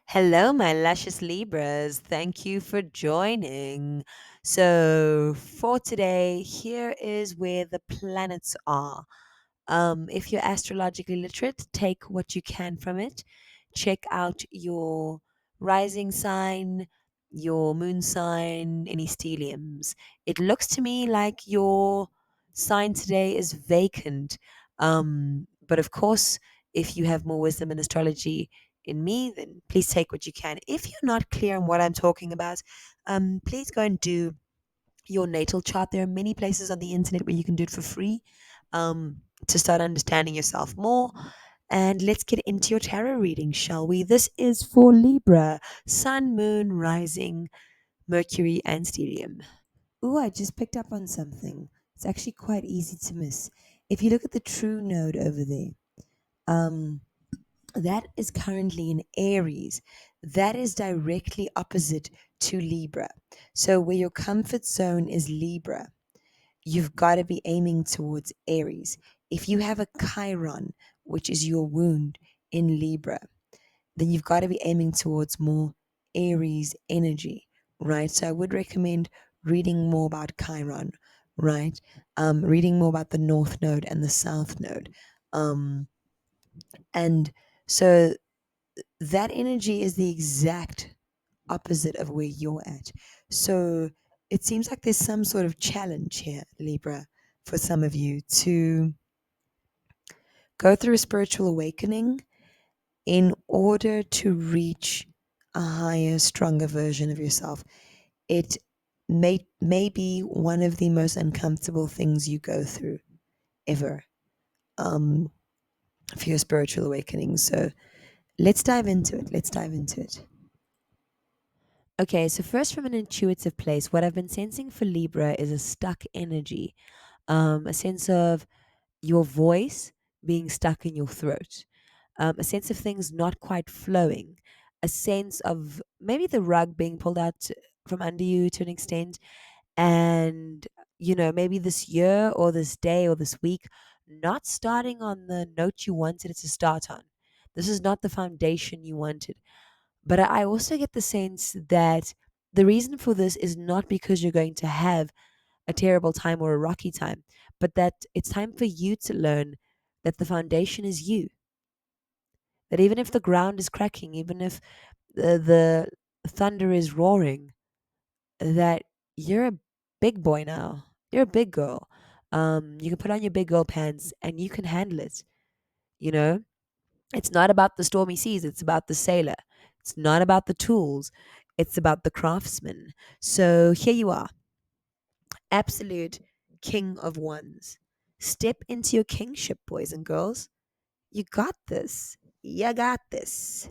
Hello, my luscious Libras. Thank you for joining. So, for today, here is where the planets are. If you're astrologically literate, take what you can from it. Check out your rising sign, your moon sign, any stelliums. It looks to me like your sign today is vacant. But of course, if you have more wisdom in astrology in me, then please take what you can. If you're not clear on what I'm talking about, please go and do your natal chart. There are many places on the internet where you can do it for free to start understanding yourself more. And let's get into your tarot reading, shall we? This is for Libra, Sun, Moon, Rising, Mercury, and Stellium. Ooh, I just picked up on something. It's actually quite easy to miss. If you look at the true node over there, um, that is currently in Aries. That is directly opposite to Libra. So, where your comfort zone is Libra, you've got to be aiming towards Aries. If you have a Chiron, which is your wound in Libra, then you've got to be aiming towards more Aries energy, right? So I would recommend reading more about Chiron, right? Reading more about the North Node and the South Node. Um, and so that energy is the exact opposite of where you're at. So it seems like there's some sort of challenge here, Libra, for some of you to go through a spiritual awakening in order to reach a higher, stronger version of yourself. It may be one of the most uncomfortable things you go through ever um, for your spiritual awakening. So let's dive into it. Let's dive into it. Okay, so first, from an intuitive place, what I've been sensing for Libra is a stuck energy, a sense of your voice being stuck in your throat, a sense of things not quite flowing, a sense of maybe the rug being pulled out from under you to an extent, and maybe this year or this day or this week not starting on the note you wanted it to start on. This is not the foundation you wanted. But I also get the sense that the reason for this is not because you're going to have a terrible time or a rocky time, but that it's time for you to learn that the foundation is you. That even if the ground is cracking, even if the thunder is roaring, that you're a big boy now. You're a big girl. You can put on your big girl pants and you can handle it. You know, it's not about the stormy seas, it's about the sailor. It's not about the tools, it's about the craftsman. So here you are, absolute king of wands. Step into your kingship, boys and girls. You got this. You got this.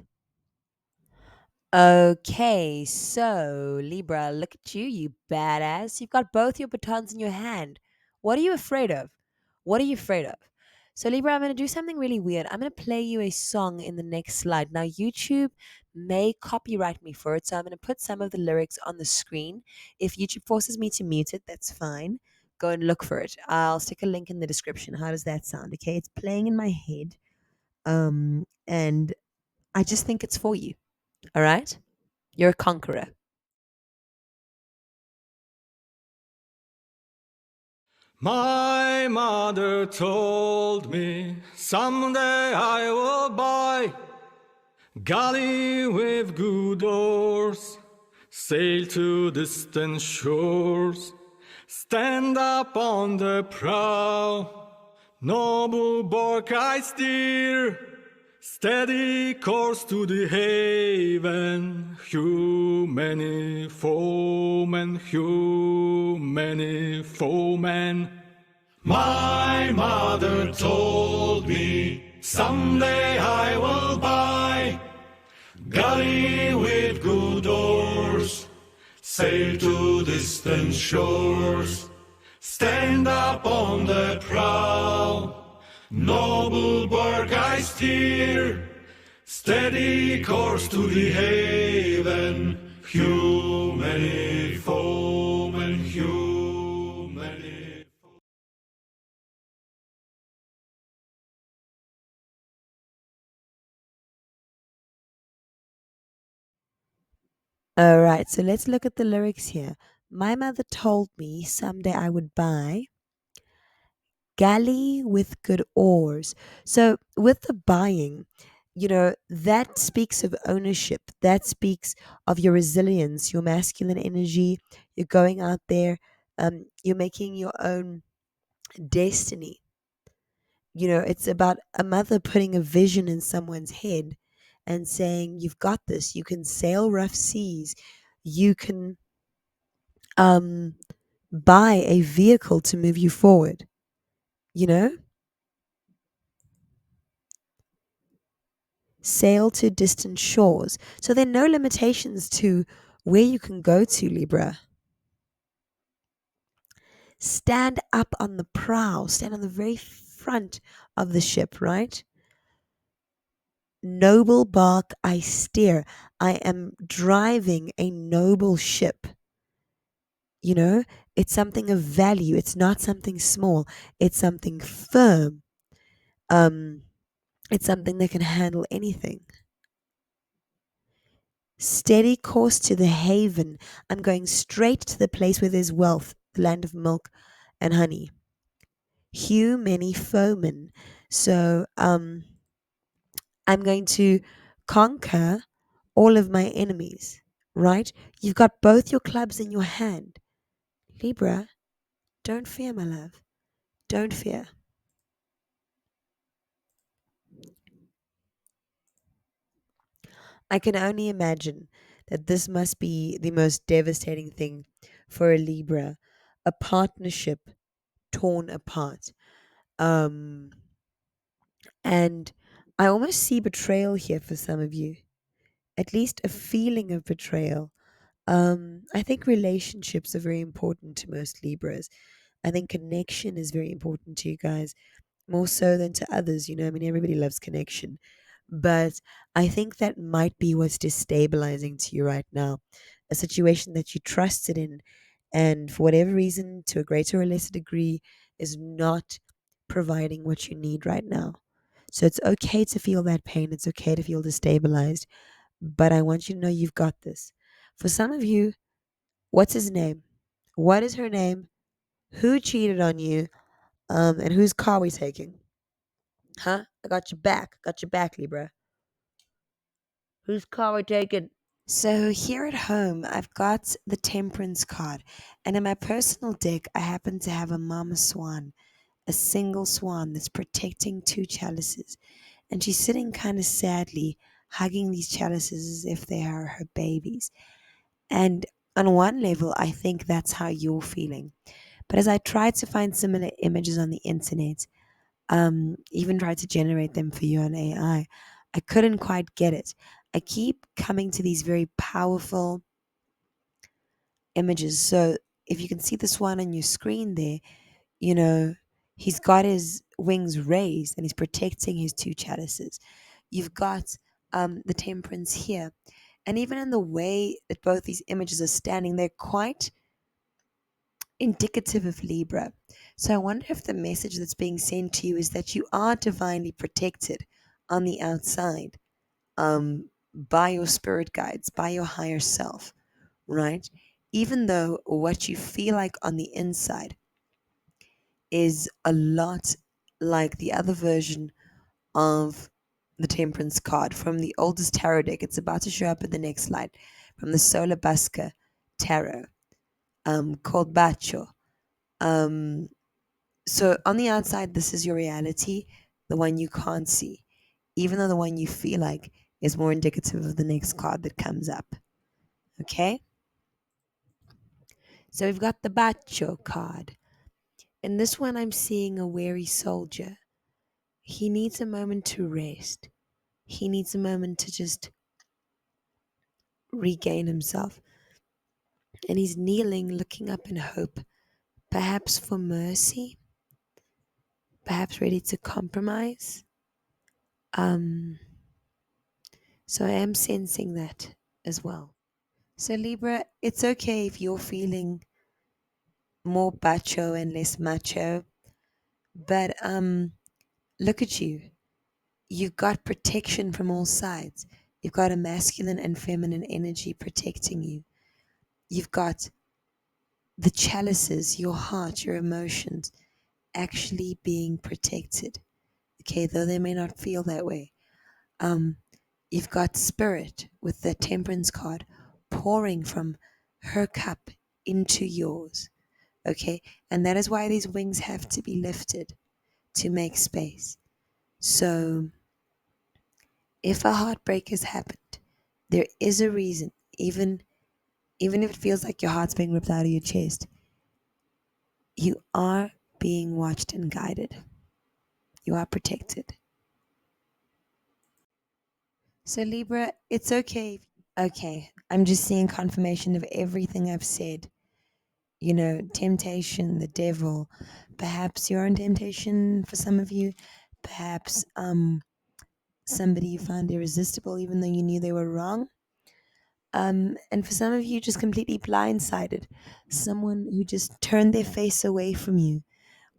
Okay, so Libra, look at you, you badass. You've got both your batons in your hand. What are you afraid of? What are you afraid of? So, Libra, I'm going to do something really weird. I'm going to play you a song in the next slide. Now, YouTube may copyright me for it, so I'm going to put some of the lyrics on the screen. If YouTube forces me to mute it, that's fine. Go and look for it. I'll stick a link in the description. How does that sound? Okay, it's playing in my head. And I just think it's for you. All right? You're a conqueror. My mother told me someday I will buy galley with good oars, sail to distant shores, stand up on the prow, noble bark I steer, steady course to the haven, hew many foemen, hew many foemen. My mother told me someday I will buy galley with good oars, sail to distant shores, stand up on the prow, noble bark I steer, steady course to the haven, hew many foemen, hew many All right, so let's look at the lyrics here. My mother told me someday I would buy galley with good oars. So with the buying, that speaks of ownership. That speaks of your resilience, your masculine energy. You're going out there, you're making your own destiny. It's about a mother putting a vision in someone's head and saying, "You've got this. You can sail rough seas. You can um, buy a vehicle to move you forward." You know, sail to distant shores. So there are no limitations to where you can go to, Libra. Stand up on the prow, stand on the very front of the ship, right? Noble bark I steer. I am driving a noble ship. You know, it's something of value. It's not something small. It's something firm. Um, it's something that can handle anything. Steady course to the haven. I'm going straight to the place where there's wealth, the land of milk and honey. Hew many foemen. So I'm going to conquer all of my enemies, right? You've got both your clubs in your hand. Libra, don't fear, my love. Don't fear. I can only imagine that this must be the most devastating thing for a Libra, a partnership torn apart. Um, and I almost see betrayal here for some of you, at least a feeling of betrayal. I think relationships are very important to most Libras. I think connection is very important to you guys, more so than to others. I mean, everybody loves connection. But I think that might be what's destabilizing to you right now. A situation that you trusted in, and for whatever reason, to a greater or lesser degree, is not providing what you need right now. So it's okay to feel that pain. It's okay to feel destabilized. But I want you to know you've got this. For some of you, what's his name? What is her name? Who cheated on you? And whose car we taking? Huh? I got your back. Got your back, Libra. Whose car we taking? So here at home, I've got the Temperance card, and in my personal deck, I happen to have a mama swan, a single swan that's protecting two chalices, and she's sitting kind of sadly, hugging these chalices as if they are her babies. And on one level, I think that's how you're feeling. But as I tried to find similar images on the internet, even tried to generate them for you on I couldn't quite get it. I keep coming to these very powerful images. So if you can see this one on your screen there, you know, he's got his wings raised and he's protecting his two chalices. You've got the temperance here. And even in the way that both these images are standing, they're quite indicative of Libra. So I wonder if the message that's being sent to you is that you are divinely protected on the outside, by your spirit guides, by your higher self, right? Even though what you feel like on the inside is a lot like the other version of the Temperance card from the oldest tarot deck. It's about to show up in the next slide from the Solar Basca Tarot, called Bacho. Um, So on the outside, this is your reality, the one you can't see, even though the one you feel like is more indicative of the next card that comes up. Okay? So we've got the Bacho card. In this one, I'm seeing a weary soldier. He needs a moment to rest. He needs a moment to just regain himself. And he's kneeling, looking up in hope, perhaps for mercy, perhaps ready to compromise. Um, so I am sensing that as well. So, Libra, it's okay if you're feeling more bacho and less macho, but look at you. You've got protection from all sides. You've got a masculine and feminine energy protecting you. You've got the chalices, your heart, your emotions actually being protected. Okay, though they may not feel that way. Um, you've got spirit with the temperance card pouring from her cup into yours. Okay, and that is why these wings have to be lifted to make space. So if a heartbreak has happened, there is a reason, even if it feels like your heart's being ripped out of your chest, you are being watched and guided. You are protected. So Libra, it's okay. Okay, I'm just seeing confirmation of everything I've said. You know, temptation, the devil. Perhaps you're in temptation for some of you. Perhaps somebody you found irresistible even though you knew they were wrong. And for some of you, just completely blindsided. Someone who just turned their face away from you,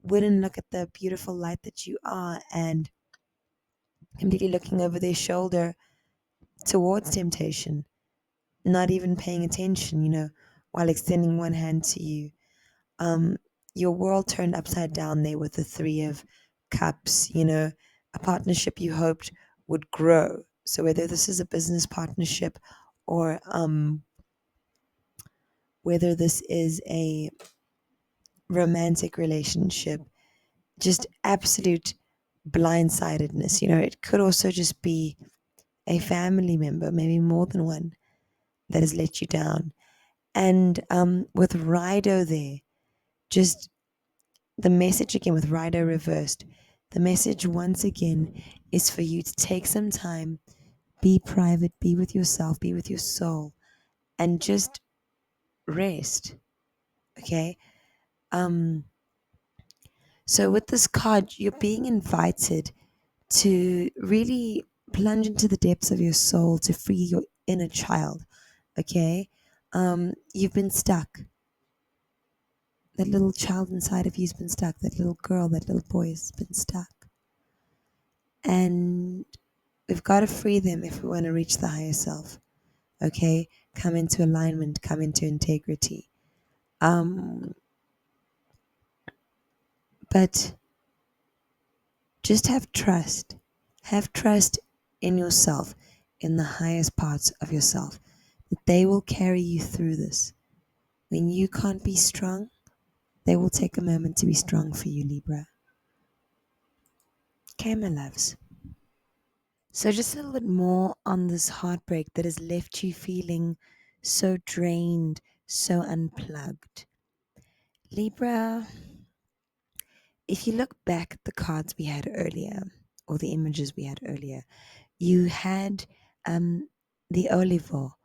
wouldn't look at the beautiful light that you are, and completely looking over their shoulder towards temptation, not even paying attention, while extending one hand to you. Um, your world turned upside down there with the Three of Cups, a partnership you hoped would grow. So whether this is a business partnership or whether this is a romantic relationship, just absolute blindsidedness. It could also just be a family member, maybe more than one, that has let you down. And with Rido there, just the message again with Rido reversed, the message once again is for you to take some time, be private, be with yourself, be with your soul, and just rest. Okay? Um, so with this card, you're being invited to really plunge into the depths of your soul to free your inner child. Okay? You've been stuck. That little child inside of you's been stuck. That little girl, that little boy has been stuck. And we've got to free them if we want to reach the higher self. Okay? Come into alignment, come into integrity. But just have trust. Have trust in yourself, in the highest parts of yourself, that they will carry you through this. When you can't be strong, they will take a moment to be strong for you, Libra. Okay, my loves. So, just a little bit more on this heartbreak that has left you feeling so drained, so unplugged. Libra, if you look back at the cards we had earlier, or the images we had earlier, you had um, the Olivo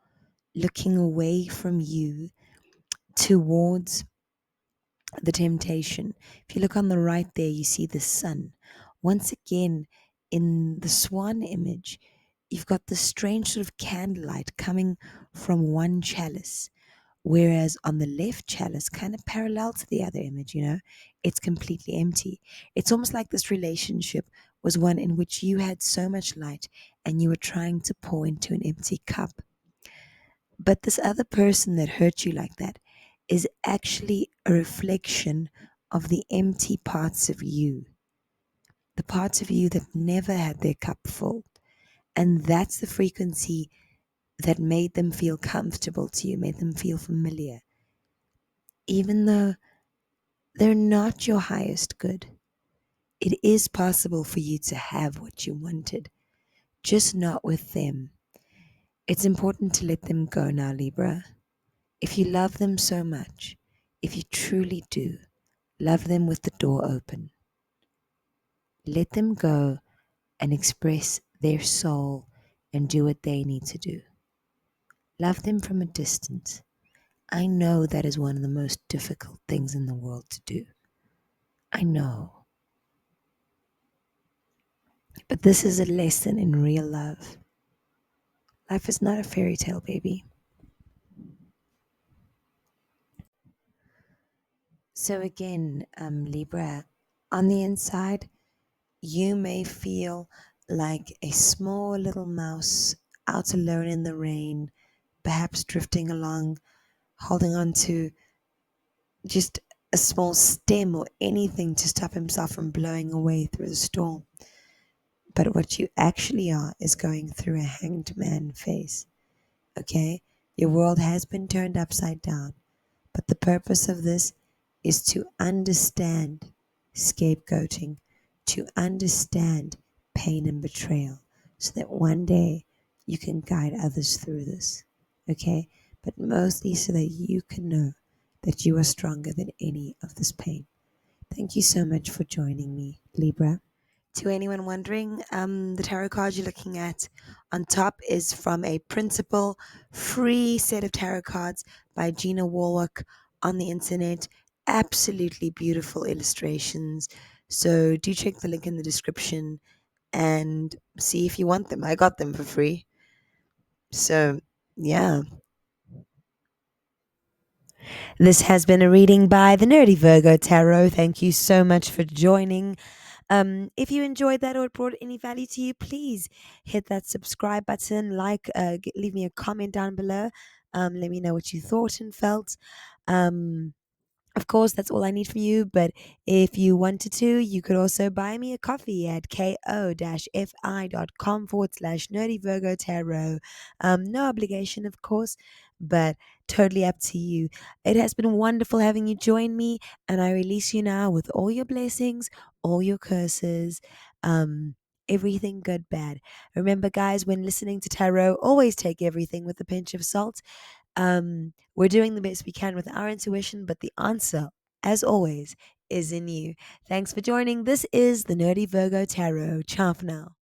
looking away from you towards the temptation. If you look on the right there, you see the sun. Once again, in the swan image, you've got this strange sort of candlelight coming from one chalice, whereas on the left chalice, kind of parallel to the other image, it's completely empty. It's almost like this relationship was one in which you had so much light and you were trying to pour into an empty cup. But this other person that hurt you like that is actually a reflection of the empty parts of you, the parts of you that never had their cup full. And that's the frequency that made them feel comfortable to you, made them feel familiar, even though they're not your highest good. It is possible for you to have what you wanted, just not with them. It's important to let them go now, Libra. If you love them so much, if you truly do, love them with the door open. Let them go and express their soul and do what they need to do. Love them from a distance. I know that is one of the most difficult things in the world to do. I know. But this is a lesson in real love. Life is not a fairy tale, baby. So again, Libra, on the inside, you may feel like a small little mouse out alone in the rain, perhaps drifting along, holding on to just a small stem or anything to stop himself from blowing away through the storm. But what you actually are is going through a hanged man phase. Okay? Your world has been turned upside down. But the purpose of this is to understand scapegoating, to understand pain and betrayal, so that one day you can guide others through this. Okay? But mostly so that you can know that you are stronger than any of this pain. Thank you so much for joining me, Libra. To anyone wondering, the tarot card you're looking at on top is from a Principle free set of tarot cards by Gina Warwick on the internet. Absolutely beautiful illustrations. So do check the link in the description and see if you want them. I got them for free. So, yeah. This has been a reading by the Nerdy Virgo Tarot. Thank you so much for joining. If you enjoyed that or it brought any value to you, please hit that subscribe button, leave me a comment down below. Let me know what you thought and felt. Um, of course, that's all I need from you. But if you wanted to, you could also buy me a coffee at ko-fi.com/nerdy Virgo Tarot. No obligation, of course, but totally up to you. It has been wonderful having you join me, and I release you now with all your blessings, all your curses, everything good, bad. Remember, guys, when listening to tarot, always take everything with a pinch of salt. We're doing the best we can with our intuition, but the answer, as always, is in you. Thanks for joining. This is the Nerdy Virgo Tarot. Ciao for now.